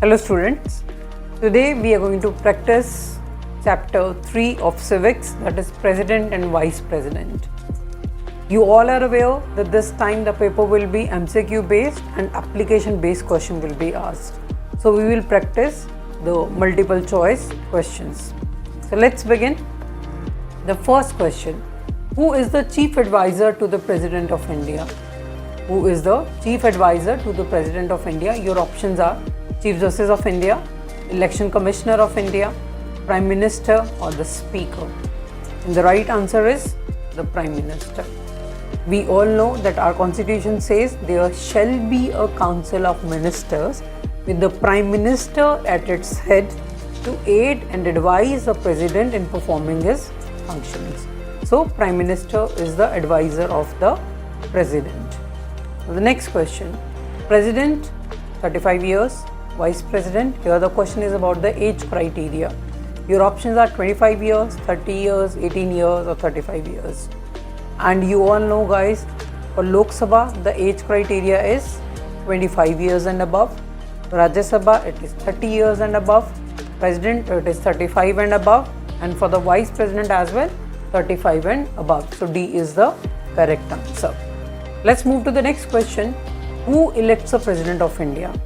Hello students, today we are going to practice chapter 3 of Civics, that is President and Vice President. You all are aware that this time the paper will be MCQ based and application based question will be asked. So we will practice the multiple choice questions. So let's begin. The first question, who is the Chief Advisor to the President of India? Who is the Chief Advisor to the President of India? Your options are Chief Justice of India, Election Commissioner of India, Prime Minister or the Speaker. And the right answer is the Prime Minister. We all know that our constitution says there shall be a council of ministers with the Prime Minister at its head to aid and advise the President in performing his functions. So Prime Minister is the advisor of the President. The next question, President 35 years, Vice President. Here the question is about the age criteria. Your options are 25 years, 30 years, 18 years or 35 years. And you all know guys, for Lok Sabha the age criteria is 25 years and above. For Rajya Sabha it is 30 years and above. President it is 35 and above. And for the Vice President as well 35 and above. So D is the correct answer. Let's move to the next question. Who elects the President of India?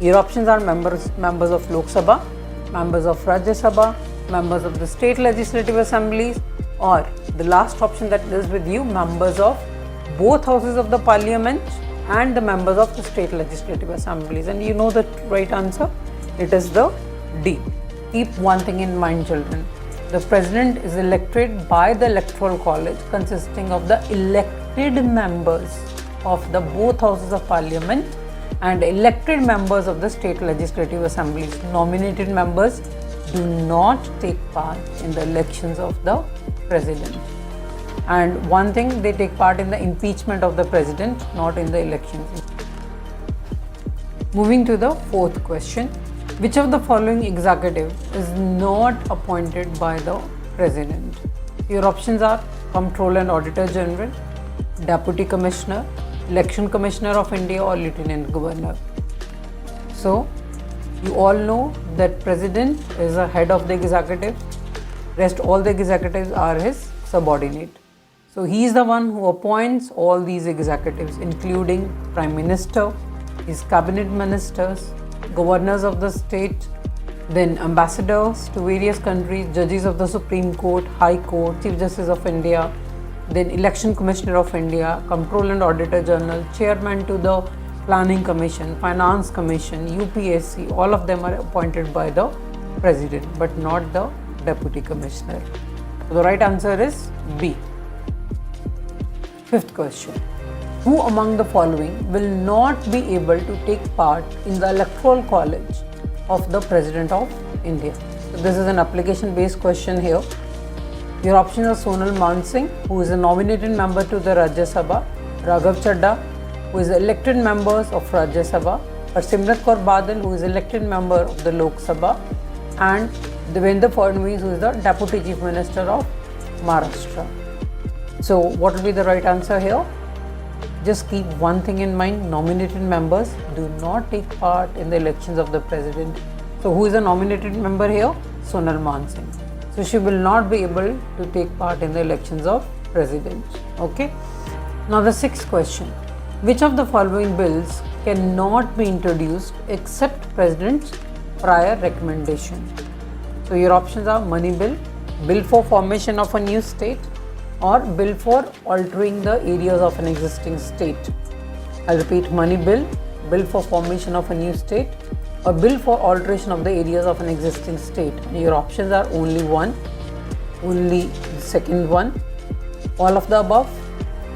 Your options are members of Lok Sabha, members of Rajya Sabha, members of the state legislative assemblies, or the last option that is with you, members of both houses of the parliament and the members of the state legislative assemblies. And you know the right answer, it is the D. Keep one thing in mind, children. The President is elected by the Electoral College consisting of the elected members of the both houses of parliament and elected members of the state legislative assemblies. Nominated members do not take part in the elections of the President. And one thing, they take part in the impeachment of the President, not in the elections. Moving to the fourth question. Which of the following executive is not appointed by the President? Your options are Comptroller and Auditor General, Deputy Commissioner, Election Commissioner of India or Lieutenant Governor. So, you all know that President is the head of the executive. Rest all the executives are his subordinate. So, he is the one who appoints all these executives, including Prime Minister, his cabinet ministers, governors of the state, then ambassadors to various countries, judges of the Supreme Court, High Court, Chief Justice of India, then Election Commissioner of India, Comptroller and Auditor General, Chairman to the Planning Commission, Finance Commission, UPSC, all of them are appointed by the President but not the Deputy Commissioner. So the right answer is B. Fifth question. Who among the following will not be able to take part in the Electoral College of the President of India? So this is an application based question here. Your options are Sonal Mansingh, who is a nominated member to the Rajya Sabha, Raghav Chadha, who is elected members of Rajya Sabha, Simrat Kaur Badal, who is elected member of the Lok Sabha, and Devendra Fadnavis, who is the Deputy Chief Minister of Maharashtra. So what will be the right answer here? Just keep one thing in mind, nominated members do not take part in the elections of the President. So who is a nominated member here? Sonal Mansingh. So she will not be able to take part in the elections of President. Okay. Now the sixth question. Which of the following bills cannot be introduced except President's prior recommendation? So your options are Money Bill, Bill for formation of a new state, or Bill for altering the areas of an existing state. I'll repeat, Money Bill, Bill for formation of a new state, or Bill for alteration of the areas of an existing state. And your options are only one, only the second one, all of the above,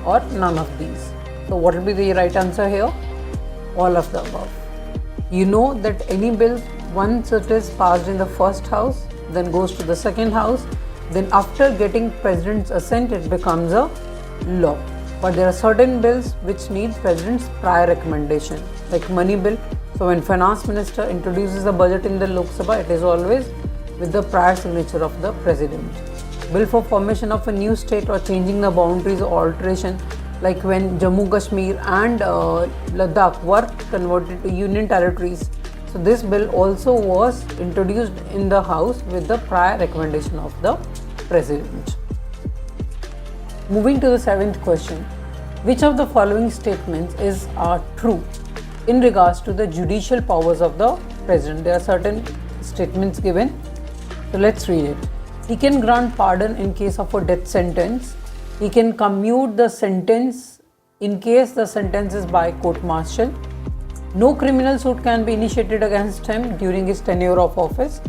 or none of these. So what will be the right answer here? All of the above. You know that any bill, once it is passed in the first house, then goes to the second house, then after getting President's assent, it becomes a law. But there are certain bills which need President's prior recommendation, like Money Bill. So when Finance Minister introduces a budget in the Lok Sabha, it is always with the prior signature of the President. Bill for formation of a new state or changing the boundaries or alteration, like when Jammu Kashmir and Ladakh were converted to union territories. So this bill also was introduced in the House with the prior recommendation of the President. Moving to the 7th question. Which of the following statements are true in regards to the judicial powers of the President? There are certain statements given. So let's read it. He can grant pardon in case of a death sentence. He can commute the sentence in case the sentence is by court-martial. No criminal suit can be initiated against him during his tenure of office.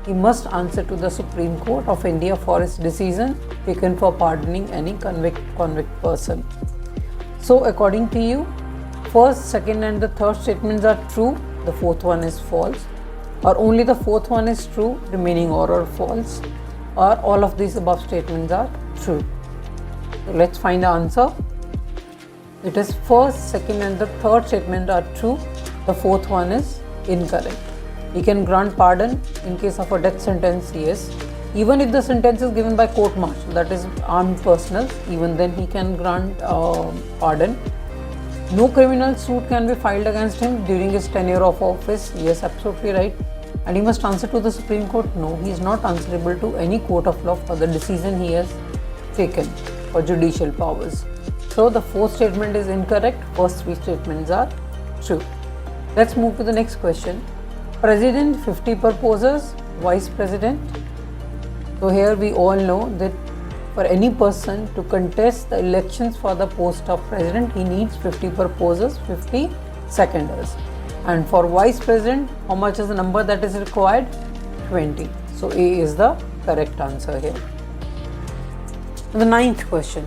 He must answer to the Supreme Court of India for his decision taken for pardoning any convict person. So according to you, first, second and the third statements are true, the fourth one is false, or only the fourth one is true, remaining all are false, or all of these above statements are true. So let's find the answer. It is first, second and the third statement are true, the fourth one is incorrect. He can grant pardon in case of a death sentence, yes. Even if the sentence is given by court-martial, that is armed personnel, even then he can grant pardon. No criminal suit can be filed against him during his tenure of office, yes, absolutely right. And he must answer to the Supreme Court, no, he is not answerable to any court of law for the decision he has taken for judicial powers. So the fourth statement is incorrect, first three statements are true. Let's move to the next question. President 50 proposes, Vice President. So here we all know that for any person to contest the elections for the post of President, he needs 50 proposers, 50 seconders. And for Vice President, how much is the number that is required? 20. So A is the correct answer here. The 9th question.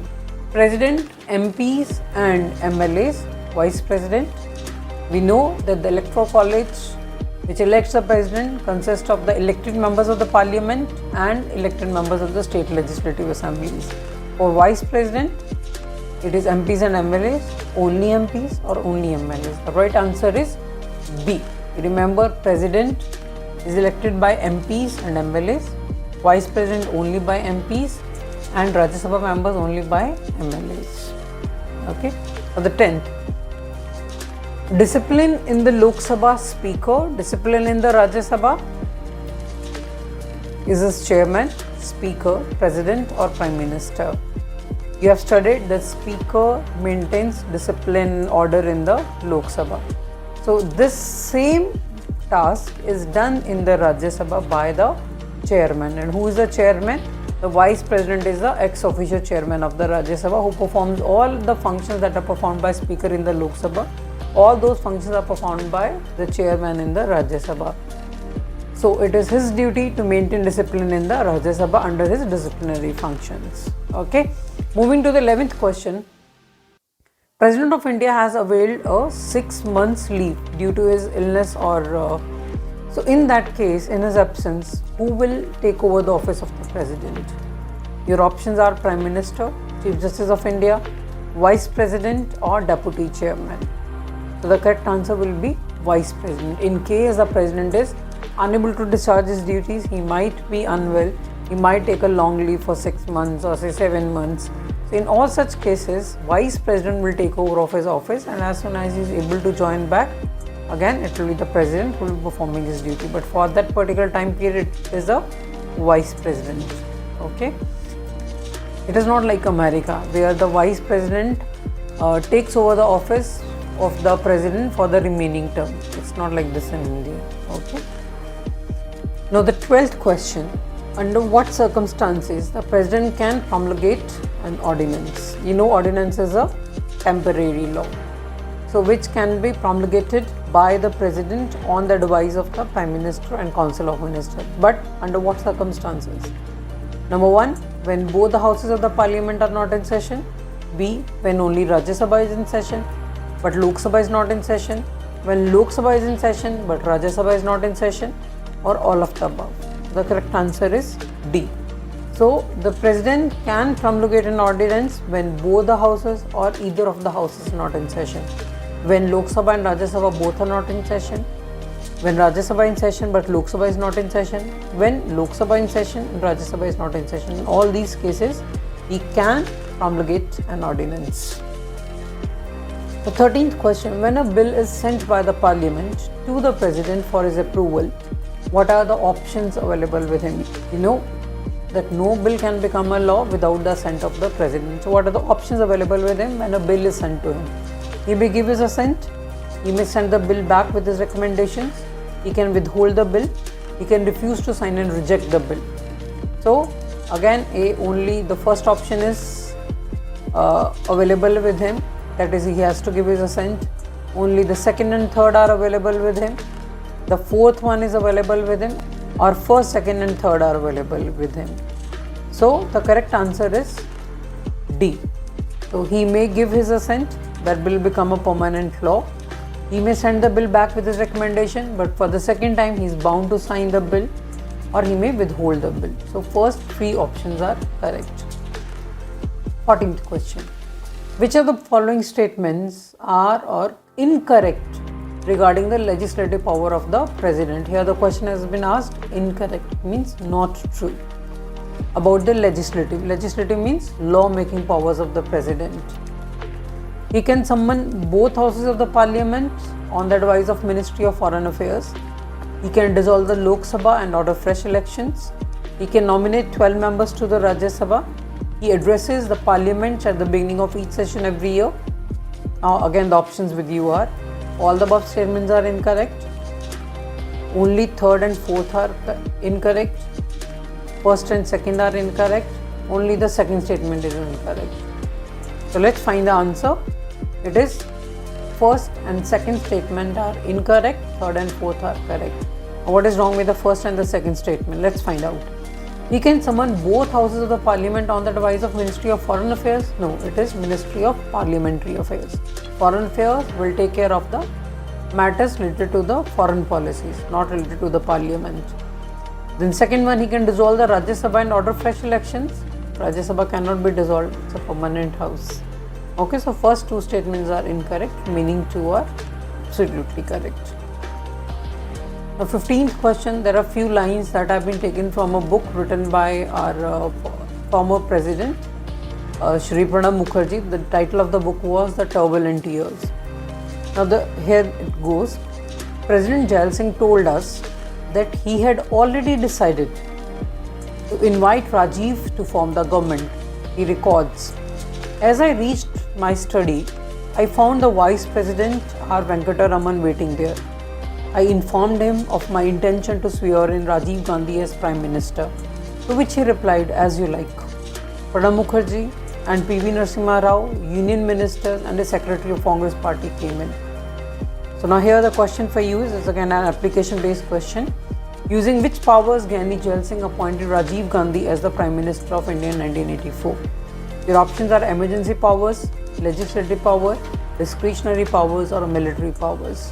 President, MPs and MLAs, Vice President. We know that the Electoral College which elects the President consists of the elected members of the Parliament and elected members of the state legislative assemblies. For Vice President, it is MPs and MLAs, only MPs or only MLAs. The right answer is B. Remember, President is elected by MPs and MLAs, Vice President only by MPs, and Rajya Sabha members only by MLAs. Okay. For the 10th, discipline in the Lok Sabha Speaker, discipline in the Rajya Sabha is as Chairman, Speaker, President or Prime Minister. You have studied that Speaker maintains discipline order in the Lok Sabha. So this same task is done in the Rajya Sabha by the Chairman. And who is the Chairman? The Vice President is the ex-officio Chairman of the Rajya Sabha, who performs all the functions that are performed by Speaker in the Lok Sabha. All those functions are performed by the Chairman in the Rajya Sabha. So it is his duty to maintain discipline in the Rajya Sabha under his disciplinary functions. Okay. Moving to the 11th question. President of India has availed a 6 months leave due to his illness or so in that case, in his absence, who will take over the office of the President? Your options are Prime Minister, Chief Justice of India, Vice President or Deputy Chairman. So the correct answer will be Vice President. In case the President is unable to discharge his duties, he might be unwell, he might take a long leave for 6 months or say 7 months. So in all such cases, Vice President will take over of his office, and as soon as he is able to join back, again it will be the President who will be performing his duty. But for that particular time period, it is a Vice President. Okay. It is not like America where the Vice President takes over the office of the President for the remaining term. It's not like this in India. Okay. Now the 12th question. Under what circumstances the President can promulgate an ordinance? You know, ordinance is a temporary law, so which can be promulgated by the President on the advice of the Prime Minister and Council of Ministers. But under what circumstances? Number 1, when both the houses of the Parliament are not in session. B, when only Rajya Sabha is in session but Lok Sabha is not in session. When Lok Sabha is in session but Rajya Sabha is not in session, or all of the above. The correct answer is D. So the President can promulgate an ordinance when both the houses or either of the houses is not in session. When Lok Sabha and Rajya Sabha both are not in session. When Rajya Sabha in session but Lok Sabha is not in session. When Lok Sabha in session and Rajya Sabha is not in session. In all these cases, he can promulgate an ordinance. The 13th question, when a bill is sent by the parliament to the president for his approval, what are the options available with him? You know that no bill can become a law without the assent of the president. So what are the options available with him when a bill is sent to him? He may give his assent, he may send the bill back with his recommendations, he can withhold the bill, he can refuse to sign and reject the bill. So again, only the first option is available with him, that is, he has to give his assent. Only the second and third are available with him. The fourth one is available with him, or first, second and third are available with him. So the correct answer is D. So he may give his assent, that bill become a permanent law. He may send the bill back with his recommendation, but for the second time he is bound to sign the bill, or he may withhold the bill. So first three options are correct. 14th question. Which of the following statements are or incorrect regarding the legislative power of the president? Here the question has been asked. Incorrect means not true. About the legislative. Legislative means law-making powers of the president. He can summon both houses of the parliament on the advice of Ministry of Foreign Affairs. He can dissolve the Lok Sabha and order fresh elections. He can nominate 12 members to the Rajya Sabha. He addresses the parliament at the beginning of each session every year. Now again the options with you are, all the above statements are incorrect. Only third and fourth are incorrect. First and second are incorrect. Only the second statement is incorrect. So let's find the answer. It is first and second statement are incorrect, third and fourth are correct. What is wrong with the first and the second statement? Let's find out. He can summon both houses of the parliament on the advice of Ministry of Foreign Affairs? No, it is Ministry of Parliamentary Affairs. Foreign Affairs will take care of the matters related to the foreign policies, not related to the parliament. Then second one, he can dissolve the Rajya Sabha and order fresh elections. Rajya Sabha cannot be dissolved, it's a permanent house. Okay, so first two statements are incorrect, remaining two are absolutely correct. The 15th question, there are few lines that have been taken from a book written by our former president, Shri Pranab Mukherjee. The title of the book was The Turbulent Years. Now here it goes. President Jail Singh told us that he had already decided to invite Rajiv to form the government. He records, as I reached my study, I found the Vice President R. Venkataraman waiting there. I informed him of my intention to swear in Rajiv Gandhi as Prime Minister, to which he replied, as you like. Pranab Mukherjee and P.V. Narasimha Rao, Union Ministers and the Secretary of Congress Party came in. So now here the question for you is again an application based question. Using which powers Gyani Jail Singh appointed Rajiv Gandhi as the Prime Minister of India in 1984? Your options are emergency powers, legislative power, discretionary powers or military powers.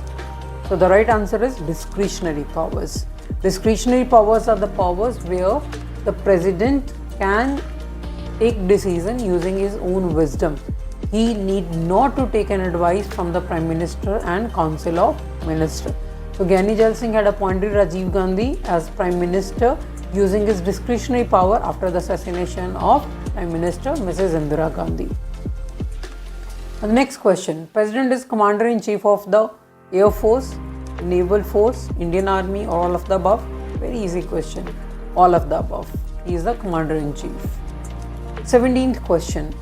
So the right answer is discretionary powers. Discretionary powers are the powers where the president can take decision using his own wisdom. He need not to take an advice from the Prime Minister and Council of Ministers. So Gyani Jail Singh had appointed Rajiv Gandhi as Prime Minister using his discretionary power after the assassination of Prime Minister Mrs. Indira Gandhi. The next question. President is Commander-in-Chief of the Air Force, Naval Force, Indian Army or all of the above? Very easy question. All of the above. He is the Commander-in-Chief. 17th question.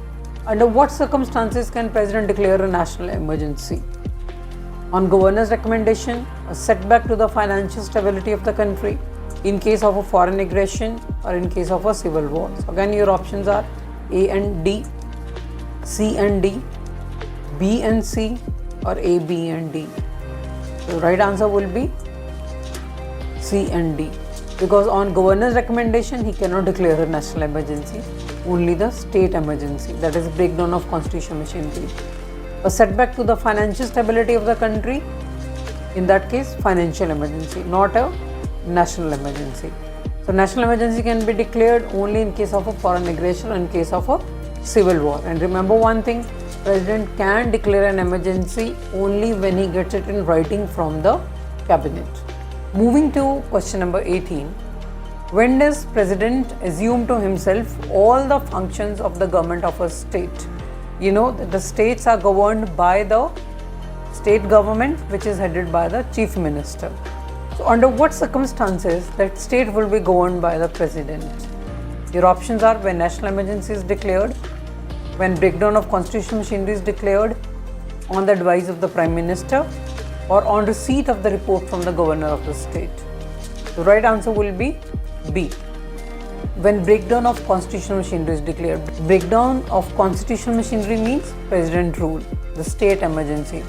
Under what circumstances can President declare a national emergency? On Governor's recommendation, a setback to the financial stability of the country, in case of a foreign aggression or in case of a civil war. So again your options are A and D, C and D, B and C or A, B and D. The right answer will be C and D, because on Governor's recommendation he cannot declare a national emergency, only the state emergency, that is breakdown of constitutional machinery. A setback to the financial stability of the country, in that case financial emergency, not a national emergency. So national emergency can be declared only in case of a foreign aggression or in case of a civil war. And remember one thing, President can declare an emergency only when he gets it in writing from the cabinet. Moving to question number 18. When does President assume to himself all the functions of the government of a state? you know that the states are governed by the state government, which is headed by the chief minister. So under what circumstances that state will be governed by the president? Your options are when national emergency is declared, when breakdown of constitutional machinery is declared, on the advice of the prime minister, or on receipt of the report from the governor of the state. The right answer will be B. When breakdown of constitutional machinery is declared. Breakdown of constitutional machinery means president rule, the state emergency.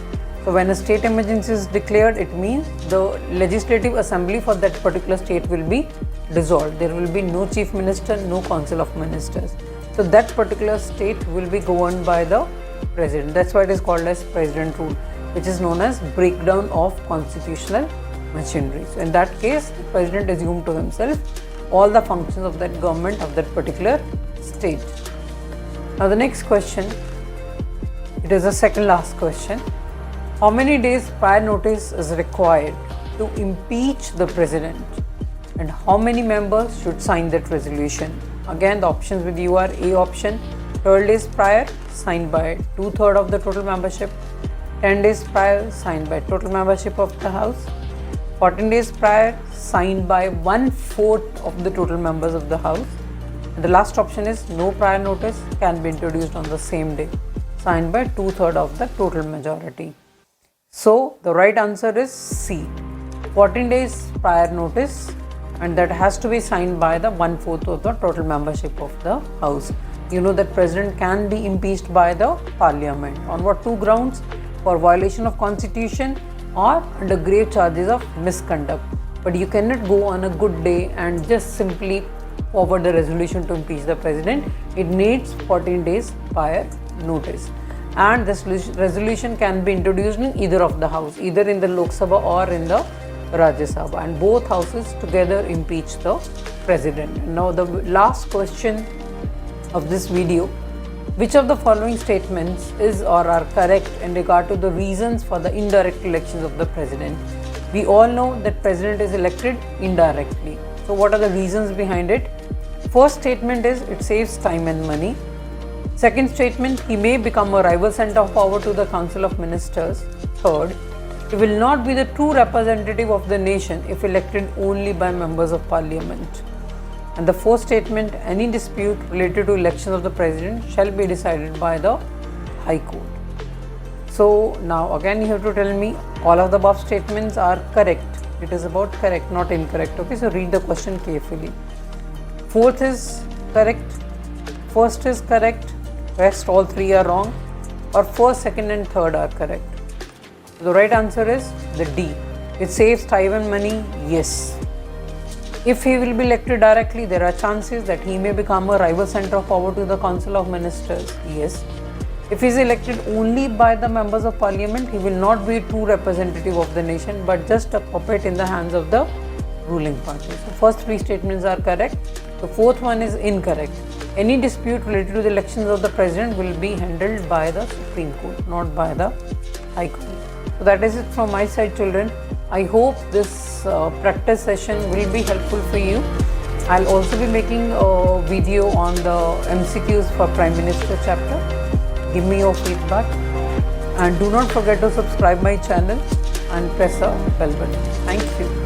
So when a state emergency is declared, it means the legislative assembly for that particular state will be dissolved. There will be no chief minister, no council of ministers. So that particular state will be governed by the president. That's why it is called as president rule, which is known as breakdown of constitutional machinery. So in that case, the president assumed to himself all the functions of that government of that particular state. Now the next question, it is the second last question. How many days prior notice is required to impeach the president, and how many members should sign that resolution? Again, the options with you are A option, 12 days prior, signed by 2/3 of the total membership, 10 days prior, signed by total membership of the House, 14 days prior, signed by 1/4 of the total members of the House, and the last option is no prior notice, can be introduced on the same day, signed by 2/3 of the total majority. So the right answer is C, 14 days prior notice, and that has to be signed by the 1/4 of the total membership of the House. You know that president can be impeached by the parliament. On what two grounds? For violation of constitution or under grave charges of misconduct. But you cannot go on a good day and just simply forward the resolution to impeach the president. It needs 14 days prior notice. And this resolution can be introduced in either of the house, either in the Lok Sabha or in the Rajya Sabha, and both houses together impeach the president. Now the last question of this video, which of the following statements is or are correct in regard to the reasons for the indirect elections of the president? We all know that president is elected indirectly. So what are the reasons behind it? First statement is it saves time and money. Second statement, he may become a rival center of power to the Council of Ministers. Third, he will not be the true representative of the nation if elected only by members of parliament. And the fourth statement, any dispute related to elections of the president shall be decided by the High Court. So now again you have to tell me all of the above statements are correct. It is about correct, not incorrect. Okay, so read the question carefully. Fourth is correct, first is correct, rest all three are wrong, or first, second and third are correct. The right answer is the D. It saves time and money, yes. If he will be elected directly, there are chances that he may become a rival center of power to the Council of Ministers, yes. If he is elected only by the members of parliament, he will not be a true representative of the nation, but just a puppet in the hands of the ruling party. So first three statements are correct. The fourth one is incorrect. Any dispute related to the elections of the president will be handled by the Supreme Court, not by the High Court. So that is it from my side, children. I hope this practice session will be helpful for you. I'll also be making a video on the MCQs for Prime Minister chapter. Give me your feedback, and do not forget to subscribe my channel and press the bell button. Thank you.